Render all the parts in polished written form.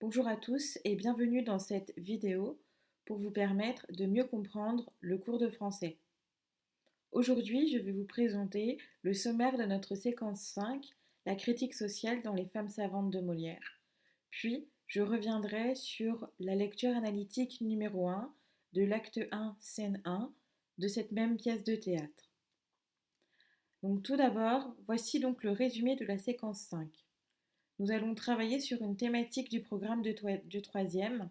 Bonjour à tous et bienvenue dans cette vidéo pour vous permettre de mieux comprendre le cours de français. Aujourd'hui, je vais vous présenter le sommaire de notre séquence 5, la critique sociale dans les femmes savantes de Molière. Puis, je reviendrai sur la lecture analytique numéro 1 de l'acte 1, scène 1 de cette même pièce de théâtre. Donc tout d'abord, voici donc le résumé de la séquence 5. Nous allons travailler sur une thématique du programme du troisième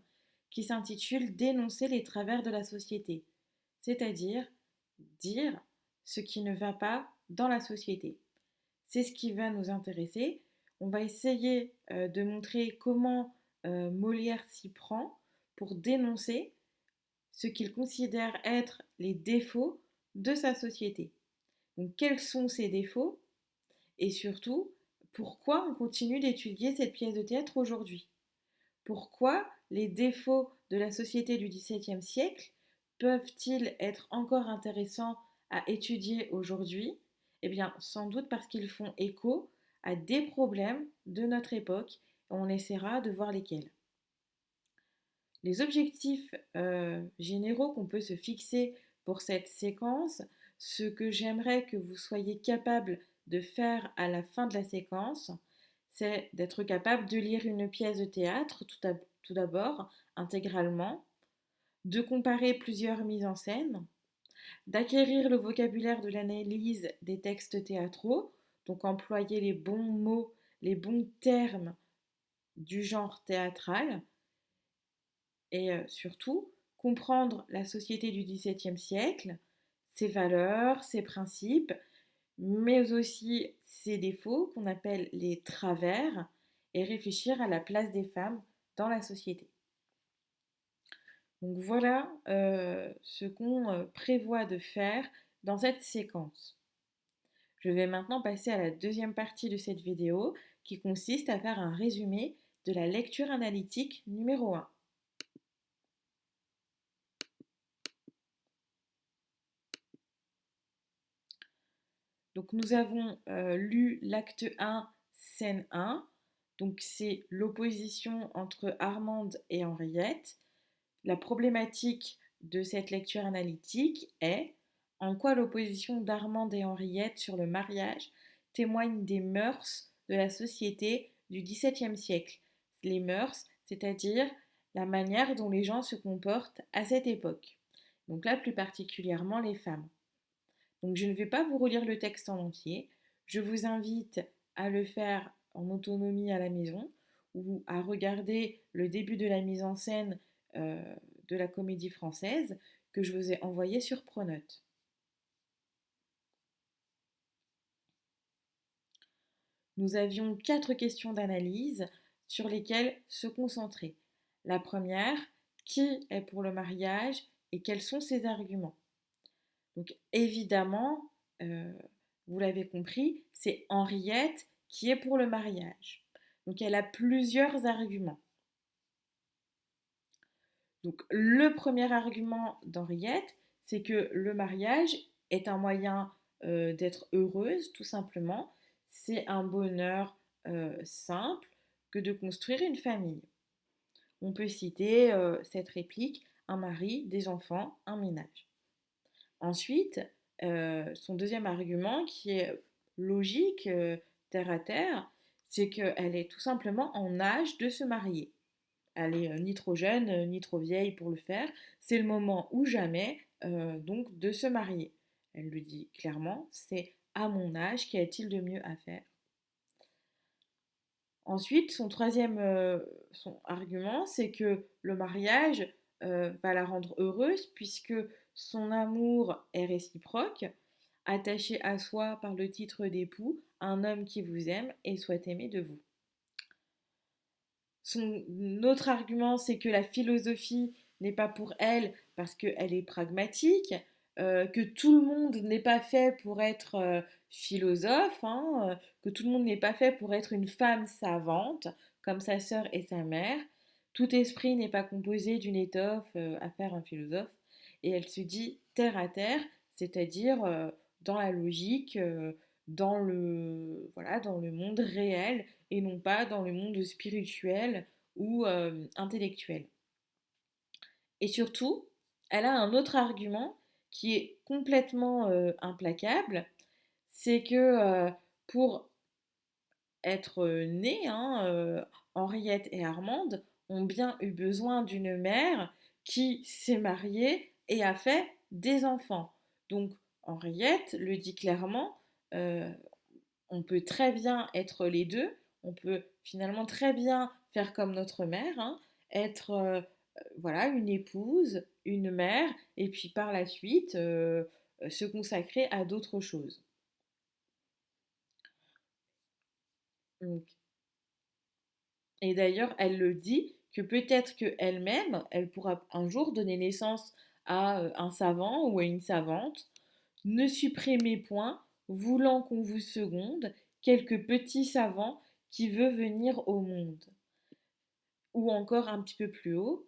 qui s'intitule Dénoncer les travers de la société, c'est-à-dire dire ce qui ne va pas dans la société. C'est ce qui va nous intéresser. On va essayer de montrer comment Molière s'y prend pour dénoncer ce qu'il considère être les défauts de sa société. Donc quels sont ces défauts et surtout, pourquoi on continue d'étudier cette pièce de théâtre aujourd'hui? Pourquoi les défauts de la société du XVIIe siècle peuvent-ils être encore intéressants à étudier aujourd'hui? Eh bien, sans doute parce qu'ils font écho à des problèmes de notre époque. On essaiera de voir lesquels. Les objectifs généraux qu'on peut se fixer pour cette séquence, ce que j'aimerais que vous soyez capable de faire à la fin de la séquence, c'est d'être capable de lire une pièce de théâtre tout d'abord, intégralement, de comparer plusieurs mises en scène, d'acquérir le vocabulaire de l'analyse des textes théâtraux, donc employer les bons mots, les bons termes du genre théâtral, et surtout comprendre la société du XVIIe siècle, ses valeurs, ses principes, mais aussi ses défauts qu'on appelle les travers, et réfléchir à la place des femmes dans la société. Donc voilà ce qu'on prévoit de faire dans cette séquence. Je vais maintenant passer à la deuxième partie de cette vidéo qui consiste à faire un résumé de la lecture analytique numéro 1. Donc nous avons lu l'acte 1, scène 1. Donc c'est l'opposition entre Armande et Henriette. La problématique de cette lecture analytique est en quoi l'opposition d'Armande et Henriette sur le mariage témoigne des mœurs de la société du XVIIe siècle. Les mœurs, c'est-à-dire la manière dont les gens se comportent à cette époque. Donc là, plus particulièrement les femmes. Donc je ne vais pas vous relire le texte en entier. Je vous invite à le faire en autonomie à la maison ou à regarder le début de la mise en scène de la Comédie Française que je vous ai envoyé sur Pronote. Nous avions 4 questions d'analyse sur lesquelles se concentrer. La première, qui est pour le mariage et quels sont ses arguments? Donc évidemment, vous l'avez compris, c'est Henriette qui est pour le mariage. Donc elle a plusieurs arguments. Donc le premier argument d'Henriette, c'est que le mariage est un moyen d'être heureuse, tout simplement. C'est un bonheur simple que de construire une famille. On peut citer cette réplique, un mari, des enfants, un ménage. Ensuite, son deuxième argument, qui est logique, terre à terre, c'est qu'elle est tout simplement en âge de se marier. Elle est ni trop jeune, ni trop vieille pour le faire. C'est le moment ou jamais, donc, de se marier. Elle le dit clairement, c'est à mon âge, qu'y a-t-il de mieux à faire? Ensuite, son argument, c'est que le mariage va la rendre heureuse puisque son amour est réciproque, attaché à soi par le titre d'époux, un homme qui vous aime et souhaite aimer de vous. Son autre argument, c'est que la philosophie n'est pas pour elle parce qu'elle est pragmatique, que tout le monde n'est pas fait pour être philosophe, hein, que tout le monde n'est pas fait pour être une femme savante, comme sa sœur et sa mère. Tout esprit n'est pas composé d'une étoffe à faire un philosophe. Et elle se dit terre à terre, c'est-à-dire dans la logique, voilà, dans le monde réel et non pas dans le monde spirituel ou intellectuelle. Et surtout, elle a un autre argument qui est complètement implacable, c'est que pour être nés, hein, Henriette et Armande ont bien eu besoin d'une mère qui s'est mariée et a fait des enfants. Donc Henriette le dit clairement, euh, on peut très bien être les deux, on peut finalement très bien faire comme notre mère, hein, être voilà, une épouse, une mère, et puis par la suite se consacrer à d'autres choses. Donc, et d'ailleurs, elle le dit que peut-être qu'elle-même, elle pourra un jour donner naissance à un savant ou à une savante. Ne supprimez point, voulant qu'on vous seconde, quelque petit savant qui veut venir au monde. Ou encore un petit peu plus haut.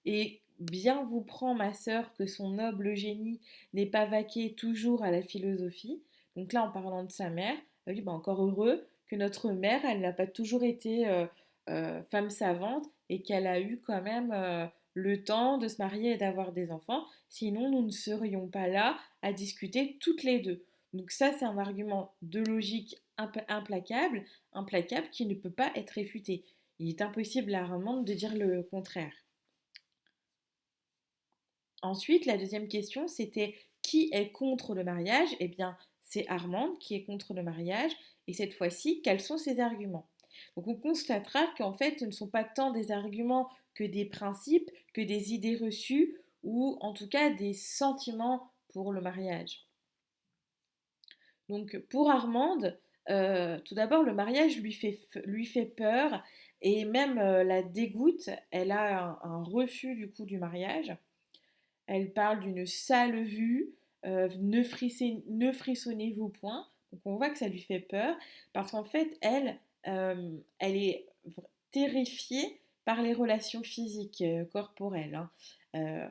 Et bien vous prend ma sœur que son noble génie n'ait pas vaqué toujours à la philosophie. Donc là, en parlant de sa mère, elle dit bah, encore heureux que notre mère, elle n'a pas toujours été femme savante et qu'elle a eu quand même le temps de se marier et d'avoir des enfants. Sinon, nous ne serions pas là à discuter toutes les deux. Donc ça, c'est un argument de logique implacable qui ne peut pas être réfuté. Il est impossible à Armande de dire le contraire. Ensuite, la deuxième question, c'était qui est contre le mariage? Eh bien, c'est Armande qui est contre le mariage. Et cette fois-ci, quels sont ses arguments? Donc, on constatera qu'en fait, ce ne sont pas tant des arguments que des principes, que des idées reçues, ou en tout cas des sentiments pour le mariage. Donc, pour Armande, tout d'abord, le mariage lui fait peur et même la dégoûte. Elle a un refus du coup du mariage. Elle parle d'une sale vue, ne frissonnez-vous point. Donc on voit que ça lui fait peur parce qu'en fait, elle est terrifiée par les relations physiques, corporelles, hein.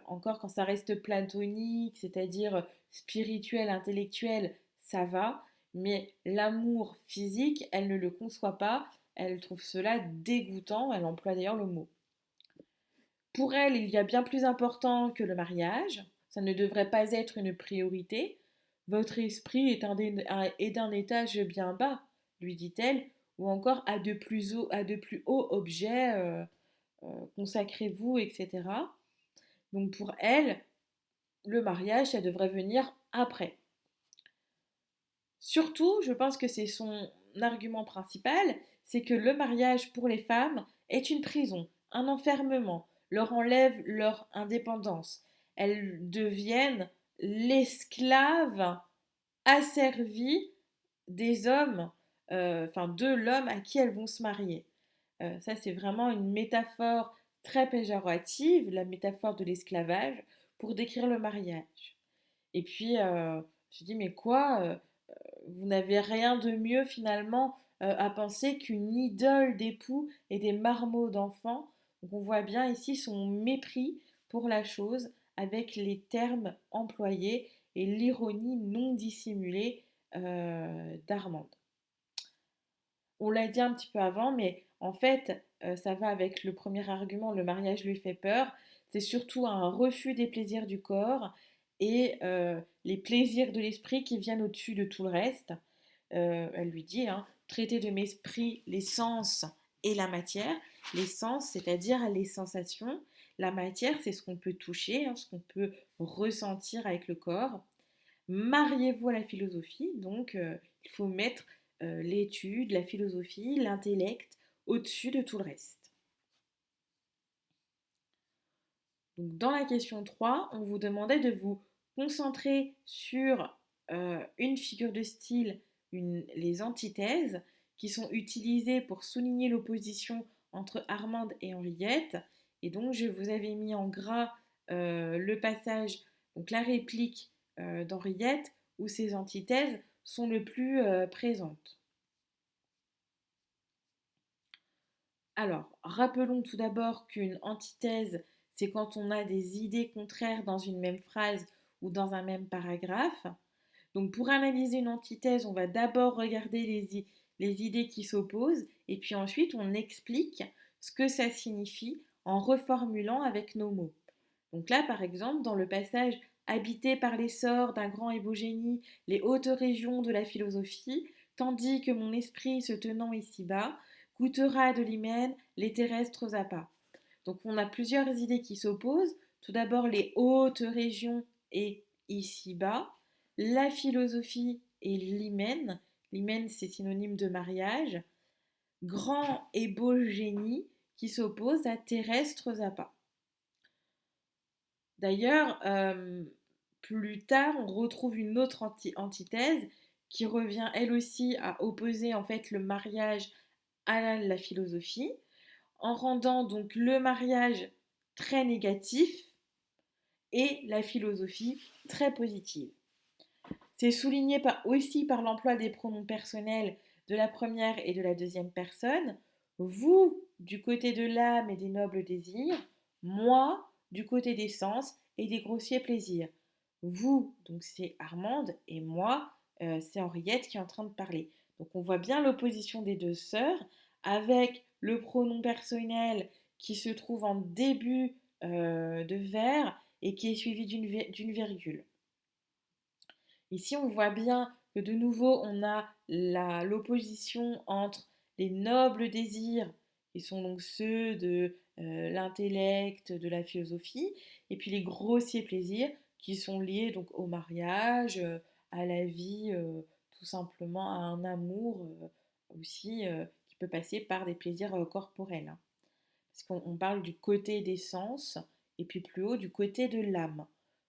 Encore quand ça reste platonique, c'est-à-dire spirituel, intellectuel, ça va, mais l'amour physique, elle ne le conçoit pas, elle trouve cela dégoûtant, elle emploie d'ailleurs le mot. Pour elle, il y a bien plus important que le mariage. Ça ne devrait pas être une priorité. Votre esprit est d'un étage bien bas, lui dit-elle, ou encore à de plus hauts objets, consacrez-vous, etc. Donc pour elle, le mariage, ça devrait venir après. Surtout, je pense que c'est son argument principal, c'est que le mariage pour les femmes est une prison, un enfermement, leur enlève leur indépendance. Elles deviennent l'esclave asservie des hommes, enfin de l'homme à qui elles vont se marier. Ça, c'est vraiment une métaphore très péjorative, la métaphore de l'esclavage, pour décrire le mariage. Et puis, je dis, mais quoi vous n'avez rien de mieux finalement à penser qu'une idole d'époux et des marmots d'enfants. Donc on voit bien ici son mépris pour la chose avec les termes employés et l'ironie non dissimulée d'Armande. On l'a dit un petit peu avant, mais en fait, ça va avec le premier argument, le mariage lui fait peur. C'est surtout un refus des plaisirs du corps et les plaisirs de l'esprit qui viennent au-dessus de tout le reste. Elle lui dit, hein, traiter de mesprit les sens et la matière. Les sens, c'est-à-dire les sensations. La matière, c'est ce qu'on peut toucher, hein, ce qu'on peut ressentir avec le corps. Mariez-vous à la philosophie, donc il faut mettre l'étude, la philosophie, l'intellect au-dessus de tout le reste. Donc, dans la question 3, on vous demandait de vous concentrer sur une figure de style, les antithèses, qui sont utilisées pour souligner l'opposition entre Armande et Henriette. Et donc, je vous avais mis en gras le passage, donc la réplique d'Henriette, où ces antithèses sont le plus présentes. Alors, rappelons tout d'abord qu'une antithèse, c'est quand on a des idées contraires dans une même phrase ou dans un même paragraphe. Donc, pour analyser une antithèse, on va d'abord regarder les idées qui s'opposent et puis ensuite on explique ce que ça signifie en reformulant avec nos mots. Donc là, par exemple, dans le passage habité par l'essor d'un grand et beau génie, les hautes régions de la philosophie, tandis que mon esprit se tenant ici-bas, goûtera de l'hymen les terrestres appâts. Donc on a plusieurs idées qui s'opposent. Tout d'abord les hautes régions et ici-bas, la philosophie et l'hymen. L'hymen c'est synonyme de mariage. Grand et beau génie qui s'oppose à terrestres appâts. D'ailleurs, plus tard, on retrouve une autre antithèse qui revient elle aussi à opposer en fait le mariage à la philosophie, en rendant donc le mariage très négatif et la philosophie très positive. C'est souligné aussi par l'emploi des pronoms personnels de la première et de la deuxième personne. Vous, du côté de l'âme et des nobles désirs. Moi, du côté des sens et des grossiers plaisirs. Vous, donc c'est Armande, et moi, c'est Henriette qui est en train de parler. Donc on voit bien l'opposition des deux sœurs avec le pronom personnel qui se trouve en début de vers et qui est suivi d'une virgule. Ici, on voit bien que de nouveau, on a l'opposition entre les nobles désirs, qui sont donc ceux de l'intellect, de la philosophie, et puis les grossiers plaisirs, qui sont liés donc au mariage, à la vie, tout simplement à un amour aussi qui peut passer par des plaisirs corporels, hein. Parce qu'on parle du côté des sens, et puis plus haut du côté de l'âme.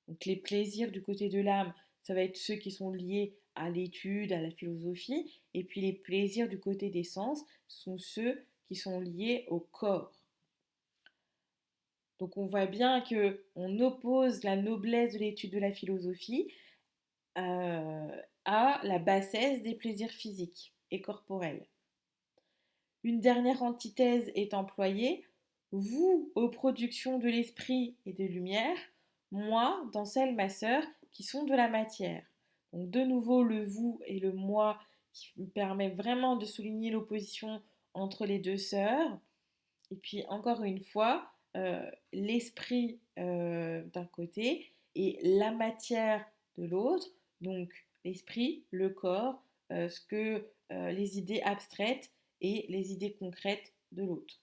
Donc les plaisirs du côté de l'âme, ça va être ceux qui sont liés à l'étude, à la philosophie, et puis les plaisirs du côté des sens sont ceux qui sont liés au corps. Donc on voit bien que on oppose la noblesse de l'étude de la philosophie à la bassesse des plaisirs physiques et corporels. Une dernière antithèse est employée, vous aux productions de l'esprit et des lumières, moi dans celles, ma sœur, qui sont de la matière. Donc de nouveau le vous et le moi qui me permet vraiment de souligner l'opposition entre les deux sœurs. Et puis encore une fois, l'esprit d'un côté et la matière de l'autre, donc l'esprit, le corps, les idées abstraites et les idées concrètes de l'autre.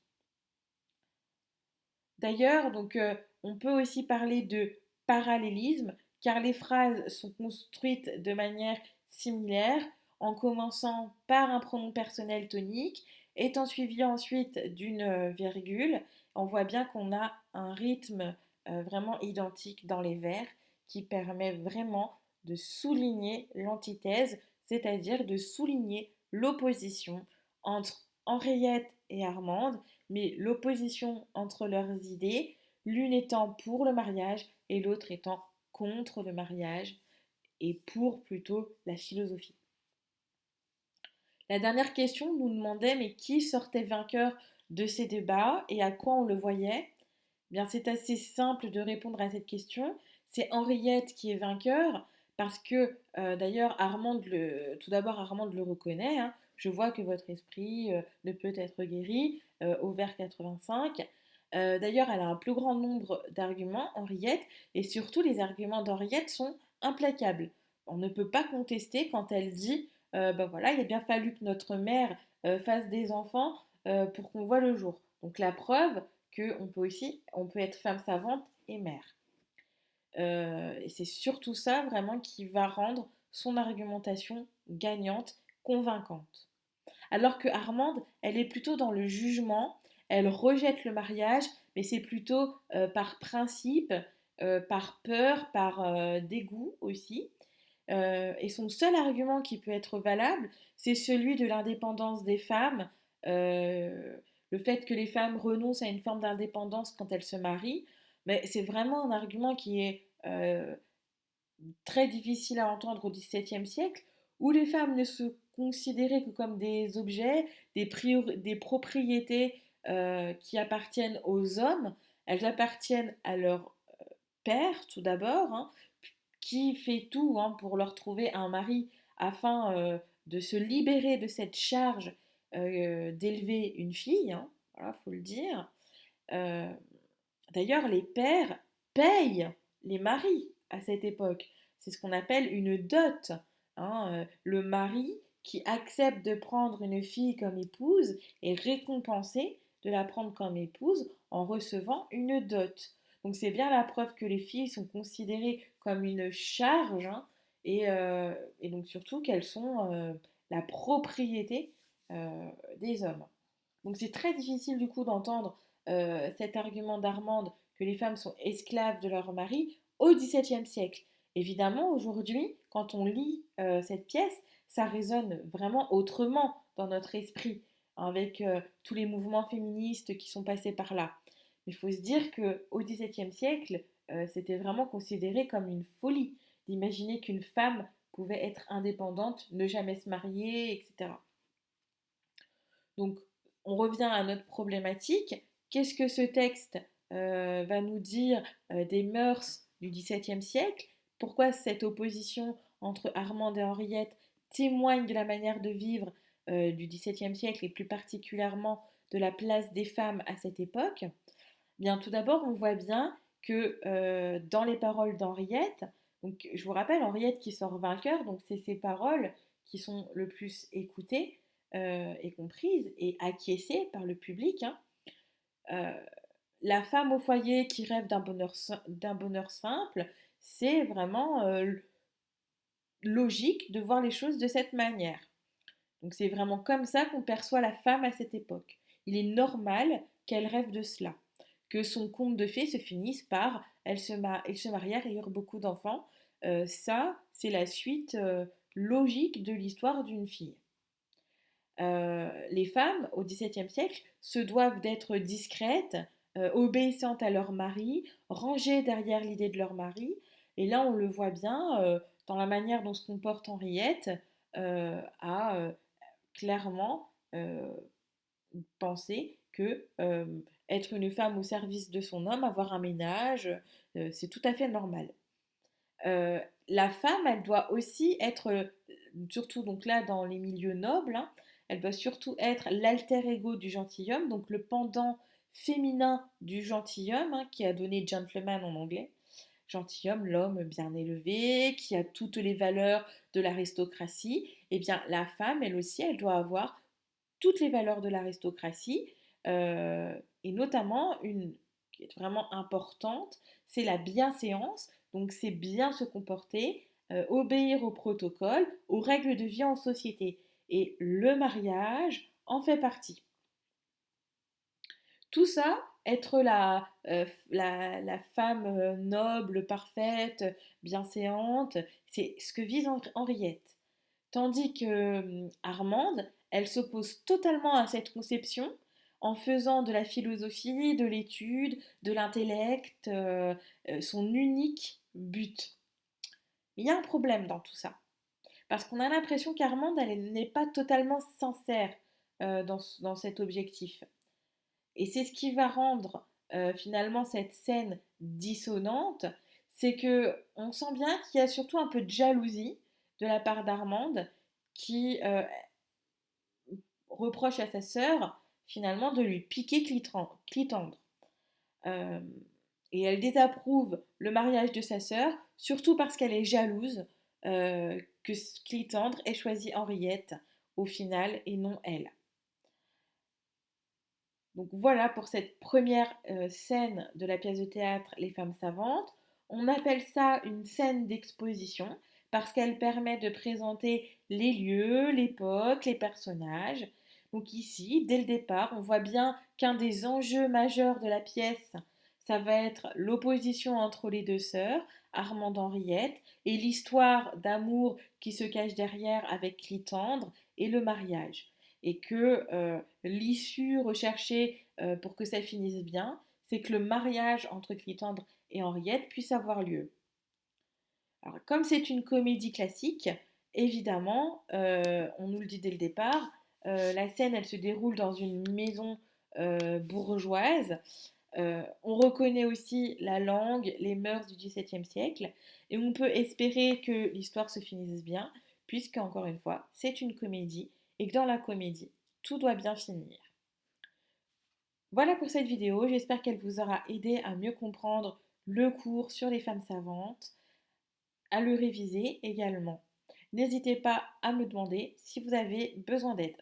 D'ailleurs, donc, on peut aussi parler de parallélisme, car les phrases sont construites de manière similaire, en commençant par un pronom personnel tonique, étant suivi ensuite d'une virgule. On voit bien qu'on a un rythme vraiment identique dans les vers qui permet vraiment de souligner l'antithèse, c'est-à-dire de souligner l'opposition entre Henriette et Armande, mais l'opposition entre leurs idées, l'une étant pour le mariage et l'autre étant contre le mariage et pour plutôt la philosophie. La dernière question nous demandait mais qui sortait vainqueur de ces débats et à quoi on le voyait. Bien, c'est assez simple de répondre à cette question. C'est Henriette qui est vainqueur parce que d'ailleurs tout d'abord Armande le reconnaît, hein. Je vois que votre esprit ne peut être guéri au vers 85. D'ailleurs, elle a un plus grand nombre d'arguments, Henriette, et surtout les arguments d'Henriette sont implacables. On ne peut pas contester quand elle dit ben voilà, il a bien fallu que notre mère fasse des enfants pour qu'on voit le jour. Donc la preuve on peut être femme savante et mère. Et c'est surtout ça vraiment qui va rendre son argumentation gagnante, convaincante. Alors que Armande, elle est plutôt dans le jugement, elle rejette le mariage, mais c'est plutôt par principe, par peur, par dégoût aussi. Et son seul argument qui peut être valable, c'est celui de l'indépendance des femmes, le fait que les femmes renoncent à une forme d'indépendance quand elles se marient. Mais c'est vraiment un argument qui est très difficile à entendre au XVIIe siècle, où les femmes ne se considéraient que comme des objets, des propriétés qui appartiennent aux hommes. Elles appartiennent à leur père tout d'abord, hein, qui fait tout hein, pour leur trouver un mari afin de se libérer de cette charge d'élever une fille, hein, voilà, faut le dire. Euh, D'ailleurs, les pères payent les maris à cette époque. C'est ce qu'on appelle une dot, hein. Le mari qui accepte de prendre une fille comme épouse est récompensé de la prendre comme épouse en recevant une dot. Donc c'est bien la preuve que les filles sont considérées comme une charge, hein, et donc surtout qu'elles sont la propriété euh, des hommes. Donc c'est très difficile du coup d'entendre cet argument d'Armande que les femmes sont esclaves de leur mari au XVIIe siècle. Évidemment, aujourd'hui, quand on lit cette pièce, ça résonne vraiment autrement dans notre esprit, avec tous les mouvements féministes qui sont passés par là. Mais il faut se dire qu'au XVIIe siècle, c'était vraiment considéré comme une folie d'imaginer qu'une femme pouvait être indépendante, ne jamais se marier, etc. Donc, on revient à notre problématique. Qu'est-ce que ce texte va nous dire des mœurs du XVIIe siècle? Pourquoi cette opposition entre Armande et Henriette témoigne de la manière de vivre du XVIIe siècle et plus particulièrement de la place des femmes à cette époque? Bien, tout d'abord, on voit bien que dans les paroles d'Henriette, donc je vous rappelle, Henriette qui sort vainqueur, donc c'est ses paroles qui sont le plus écoutées et comprises et acquiescées par le public, hein. Euh, la femme au foyer qui rêve d'un bonheur simple, c'est vraiment logique de voir les choses de cette manière. Donc c'est vraiment comme ça qu'on perçoit la femme à cette époque. Il est normal qu'elle rêve de cela, que son conte de fées se finisse par ils se marièrent et eurent beaucoup d'enfants. Ça, c'est la suite logique de l'histoire d'une fille. Les femmes, au XVIIe siècle, se doivent d'être discrètes, obéissantes à leur mari, rangées derrière l'idée de leur mari. Et là, on le voit bien dans la manière dont se comporte Henriette, à clairement penser que être une femme au service de son homme, avoir un ménage, c'est tout à fait normal. La femme, elle doit aussi être, surtout donc là dans les milieux nobles, hein, elle doit surtout être l'alter ego du gentilhomme, donc le pendant féminin du gentilhomme, hein, qui a donné gentleman en anglais. Gentilhomme, l'homme bien élevé, qui a toutes les valeurs de l'aristocratie. Eh bien, la femme, elle aussi, elle doit avoir toutes les valeurs de l'aristocratie, euh, et notamment une qui est vraiment importante, c'est la bienséance, donc c'est bien se comporter, obéir au protocole, aux règles de vie en société. Et le mariage en fait partie. Tout ça, être la femme noble, parfaite, bienséante, c'est ce que vise Henriette. Tandis que Armande, elle s'oppose totalement à cette conception en faisant de la philosophie, de l'étude, de l'intellect son unique but. Il y a un problème dans tout ça, parce qu'on a l'impression qu'Armande, elle n'est pas totalement sincère dans cet objectif. Et c'est ce qui va rendre finalement cette scène dissonante, c'est que on sent bien qu'il y a surtout un peu de jalousie de la part d'Armande qui reproche à sa sœur finalement de lui piquer Clitandre. Euh, et elle désapprouve le mariage de sa sœur, surtout parce qu'elle est jalouse que Clitandre ait choisi Henriette au final et non elle. Donc voilà pour cette première scène de la pièce de théâtre Les femmes savantes. On appelle ça une scène d'exposition parce qu'elle permet de présenter les lieux, l'époque, les personnages. Donc ici, dès le départ, on voit bien qu'un des enjeux majeurs de la pièce, ça va être l'opposition entre les deux sœurs, Armande Henriette, et l'histoire d'amour qui se cache derrière avec Clitandre et le mariage et que l'issue recherchée pour que ça finisse bien, c'est que le mariage entre Clitandre et Henriette puisse avoir lieu. Alors, comme c'est une comédie classique, évidemment, on nous le dit dès le départ, la scène, elle se déroule dans une maison bourgeoise. On reconnaît aussi la langue, les mœurs du XVIIe siècle, et on peut espérer que l'histoire se finisse bien, puisque, encore une fois, c'est une comédie et que dans la comédie, tout doit bien finir. Voilà pour cette vidéo, j'espère qu'elle vous aura aidé à mieux comprendre le cours sur les femmes savantes, à le réviser également. N'hésitez pas à me demander si vous avez besoin d'aide.